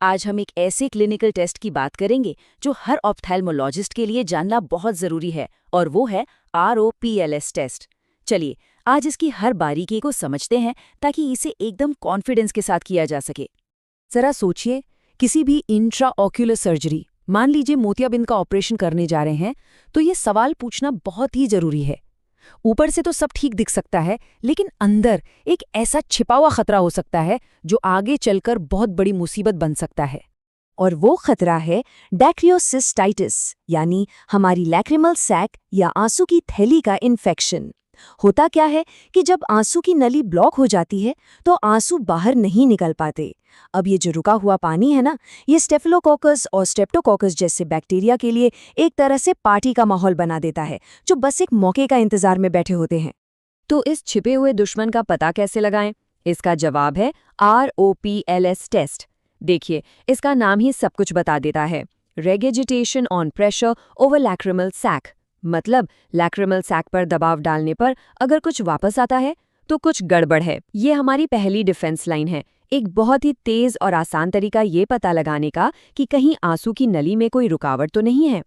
आज हम एक ऐसे क्लिनिकल टेस्ट की बात करेंगे जो हर ऑप्थेल्मोलॉजिस्ट के लिए जानना बहुत जरूरी है, और वो है ROPLS टेस्ट। चलिए आज इसकी हर बारीकी को समझते हैं ताकि इसे एकदम कॉन्फिडेंस के साथ किया जा सके। जरा सोचिए, किसी भी इंट्राऑक्यूलर सर्जरी, मान लीजिए मोतियाबिंद का ऑपरेशन करने जा रहे हैं, तो ये सवाल पूछना बहुत ही जरूरी है। ऊपर से तो सब ठीक दिख सकता है, लेकिन अंदर एक ऐसा छिपा हुआ खतरा हो सकता है जो आगे चलकर बहुत बड़ी मुसीबत बन सकता है। और वो खतरा है डैक्रियोसिस्टाइटिस, यानी हमारी लैक्रिमल सैक या आंसू की थैली का इन्फेक्शन। होता क्या है कि जब आंसू की नली ब्लॉक हो जाती है तो आंसू बाहर नहीं निकल पाते। अब ये जो रुका हुआ पानी है ना, ये स्टेफिलोकोकस और स्ट्रेप्टोकोकस जैसे बैक्टीरिया के लिए एक तरह से पार्टी का माहौल बना देता है, जो बस एक मौके का इंतजार में बैठे होते हैं। तो इस छिपे हुए दुश्मन का पता कैसे लगाएं? इसका जवाब है ROPLS टेस्ट। देखिए, इसका नाम ही सब कुछ बता देता है। Regurgitation on pressure over lacrimal sac, मतलब लैक्रिमल सैक पर दबाव डालने पर अगर कुछ वापस आता है तो कुछ गड़बड़ है। ये हमारी पहली डिफेंस लाइन है, एक बहुत ही तेज और आसान तरीका ये पता लगाने का कि कहीं आंसू की नली में कोई रुकावट तो नहीं है।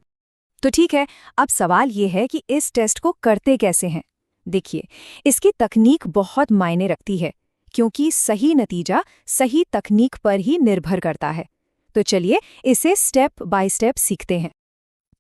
तो ठीक है, अब सवाल ये है कि इस टेस्ट को करते कैसे हैं। देखिए, इसकी तकनीक बहुत मायने रखती है, क्योंकि सही नतीजा सही तकनीक पर ही निर्भर करता है। तो चलिए इसे स्टेप बाय स्टेप सीखते हैं।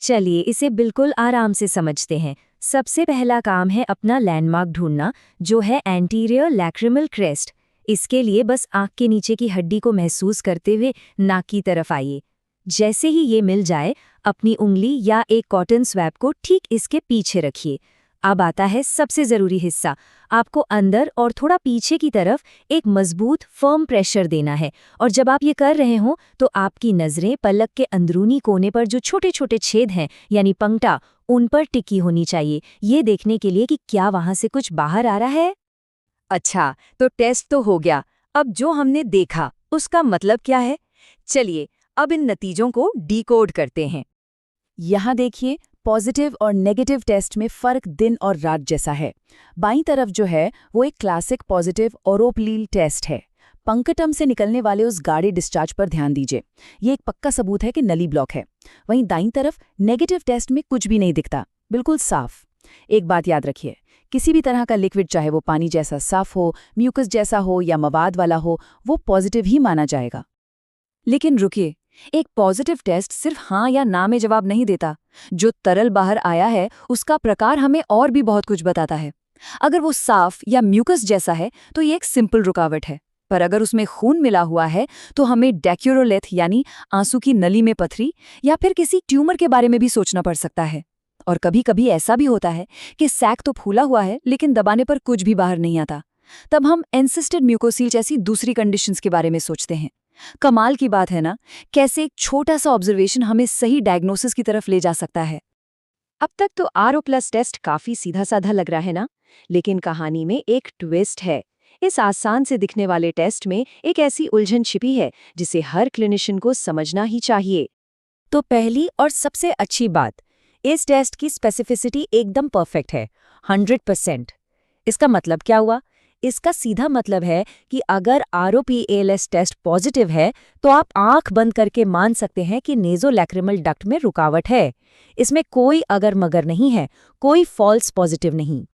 चलिए इसे बिल्कुल आराम से समझते हैं। सबसे पहला काम है अपना लैंडमार्क ढूंढना, जो है एंटीरियर लैक्रिमल क्रेस्ट। इसके लिए बस आंख के नीचे की हड्डी को महसूस करते हुए नाक की तरफ आइए। जैसे ही ये मिल जाए, अपनी उंगली या एक कॉटन स्वैब को ठीक इसके पीछे रखिए। अब आता है सबसे जरूरी हिस्सा। आपको अंदर और थोड़ा पीछे की तरफ एक मजबूत फर्म प्रेशर देना है। और जब आप ये कर रहे हो तो आपकी नजरें पलक के अंदरूनी कोने पर जो छोटे छोटे छेद हैं, यानी पंक्टा, उन पर टिकी होनी चाहिए, ये देखने के लिए कि क्या वहां से कुछ बाहर आ रहा है। अच्छा, तो टेस्ट तो हो गया। अब जो हमने देखा उसका मतलब क्या है? चलिए अब इन नतीजों को डिकोड करते हैं। यहाँ देखिए, पॉजिटिव और नेगेटिव टेस्ट में फर्क दिन और रात जैसा है। बाईं तरफ जो है वो एक क्लासिक पॉजिटिव ओरोप्लील टेस्ट है। पंकटम से निकलने वाले उस गाढ़े डिस्चार्ज पर ध्यान दीजिए, ये एक पक्का सबूत है कि नली ब्लॉक है। वहीं दाईं तरफ नेगेटिव टेस्ट में कुछ भी नहीं दिखता, बिल्कुल साफ। एक बात याद रखिए, किसी भी तरह का लिक्विड, चाहे वो पानी जैसा साफ हो, म्यूकस जैसा हो या मवाद वाला हो, वो पॉजिटिव ही माना जाएगा। लेकिन रुकिए, एक पॉजिटिव टेस्ट सिर्फ हाँ या ना में जवाब नहीं देता। जो तरल बाहर आया है उसका प्रकार हमें और भी बहुत कुछ बताता है। अगर वो साफ या म्यूकस जैसा है तो ये एक सिंपल रुकावट है, पर अगर उसमें खून मिला हुआ है तो हमें डैक्यूरोलेथ यानी आंसू की नली में पथरी या फिर किसी ट्यूमर के बारे में भी सोचना पड़ सकता है। और कभी कभी ऐसा भी होता है कि सैक तो फूला हुआ है लेकिन दबाने पर कुछ भी बाहर नहीं आता। तब हम एनसिस्टेड म्यूकोसील जैसी दूसरी कंडीशंस के बारे में सोचते हैं। कमाल की बात है ना, कैसे एक छोटा सा ऑब्जर्वेशन हमें सही डायग्नोसिस की तरफ ले जा सकता है। अब तक तो RO+ टेस्ट काफी सीधा साधा लग रहा है ना, लेकिन कहानी में एक ट्विस्ट है। इस आसान से दिखने वाले टेस्ट में एक ऐसी उलझन छिपी है जिसे हर क्लिनिशियन को समझना ही चाहिए। तो पहली और सबसे अच्छी बात, इस टेस्ट की स्पेसिफिसिटी एकदम परफेक्ट है, 100%। इसका मतलब क्या हुआ? इसका सीधा मतलब है कि अगर ROPLS टेस्ट पॉजिटिव है तो आप आंख बंद करके मान सकते हैं कि नेज़ोलैक्रिमल डक्ट में रुकावट है। इसमें कोई अगर मगर नहीं है, कोई फॉल्स पॉजिटिव नहीं।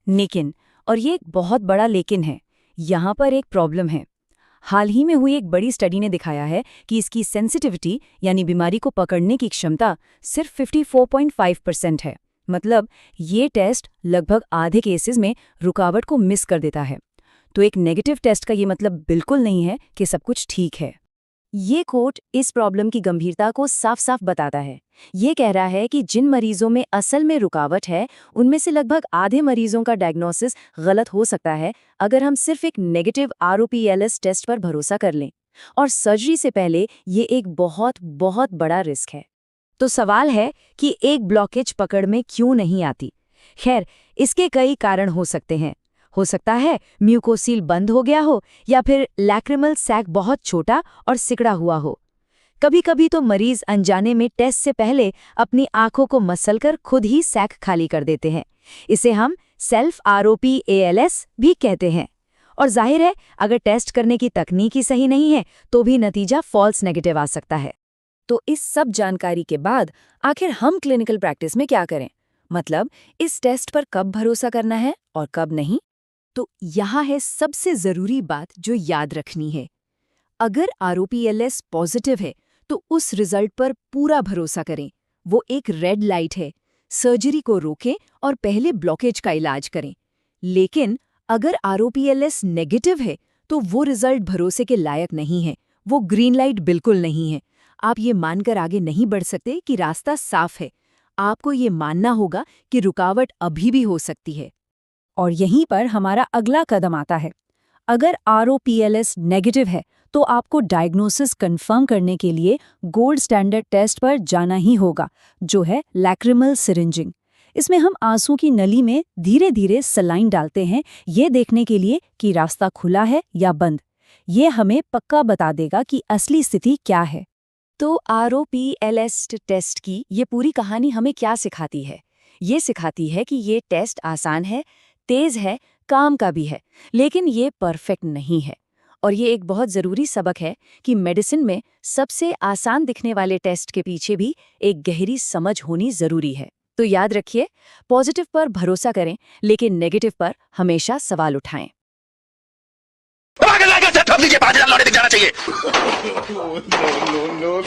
लेकिन, और ये एक बहुत बड़ा लेकिन है, यहाँ पर एक प्रॉब्लम है। हाल ही में हुई एक बड़ी स्टडी ने दिखाया है कि इसकी सेंसिटिविटी यानी बीमारी को पकड़ने की क्षमता सिर्फ 54.5% है। मतलब ये टेस्ट लगभग आधे केसेस में रुकावट को मिस कर देता है। तो एक नेगेटिव टेस्ट का ये मतलब बिल्कुल नहीं है कि सब कुछ ठीक है। ये कोट इस प्रॉब्लम की गंभीरता को साफ साफ बताता है। ये कह रहा है कि जिन मरीजों में असल में रुकावट है, उनमें से लगभग आधे मरीजों का डायग्नोसिस गलत हो सकता है अगर हम सिर्फ एक नेगेटिव ROPLS टेस्ट पर भरोसा कर लें। और सर्जरी से पहले ये एक बहुत बहुत बड़ा रिस्क है। तो सवाल है कि एक ब्लॉकेज पकड़ में क्यों नहीं आती? खैर, इसके कई कारण हो सकते हैं। हो सकता है म्यूकोसील बंद हो गया हो, या फिर लैक्रिमल सैक बहुत छोटा और सिकड़ा हुआ हो। कभी कभी तो मरीज अनजाने में टेस्ट से पहले अपनी आंखों को मसलकर खुद ही सैक खाली कर देते हैं। इसे हम सेल्फ ROPLS भी कहते हैं। और जाहिर है अगर टेस्ट करने की तकनीक ही सही नहीं है तो भी नतीजा फॉल्स नेगेटिव आ सकता है। तो इस सब जानकारी के बाद आखिर हम क्लिनिकल प्रैक्टिस में क्या करें? मतलब इस टेस्ट पर कब भरोसा करना है और कब नहीं? तो यहाँ है सबसे ज़रूरी बात जो याद रखनी है। अगर ROPLS पॉजिटिव है तो उस रिजल्ट पर पूरा भरोसा करें। वो एक रेड लाइट है। सर्जरी को रोकें और पहले ब्लॉकेज का इलाज करें। लेकिन अगर ROPLS नेगेटिव है तो वो रिजल्ट भरोसे के लायक नहीं है। वो ग्रीन लाइट बिल्कुल नहीं है। आप ये मानकर आगे नहीं बढ़ सकते कि रास्ता साफ है। आपको ये मानना होगा कि रुकावट अभी भी हो सकती है। और यहीं पर हमारा अगला कदम आता है। अगर ROPLS नेगेटिव है तो आपको डायग्नोसिस कंफर्म करने के लिए गोल्ड स्टैंडर्ड टेस्ट पर जाना ही होगा, जो है लैक्रिमल सिरिंजिंग। इसमें हम आंसू की नली में धीरे धीरे सलाइन डालते हैं, ये देखने के लिए कि रास्ता खुला है या बंद। ये हमें पक्का बता देगा कि असली स्थिति क्या है। तो ROPLS टेस्ट की ये पूरी कहानी हमें क्या सिखाती है? ये सिखाती है कि ये टेस्ट आसान है, तेज है, काम का भी है, लेकिन ये परफेक्ट नहीं है। और ये एक बहुत ज़रूरी सबक है कि मेडिसिन में सबसे आसान दिखने वाले टेस्ट के पीछे भी एक गहरी समझ होनी ज़रूरी है। तो याद रखिए, पॉजिटिव पर भरोसा करें, लेकिन नेगेटिव पर हमेशा सवाल उठाएं। जाना चाहिए। No.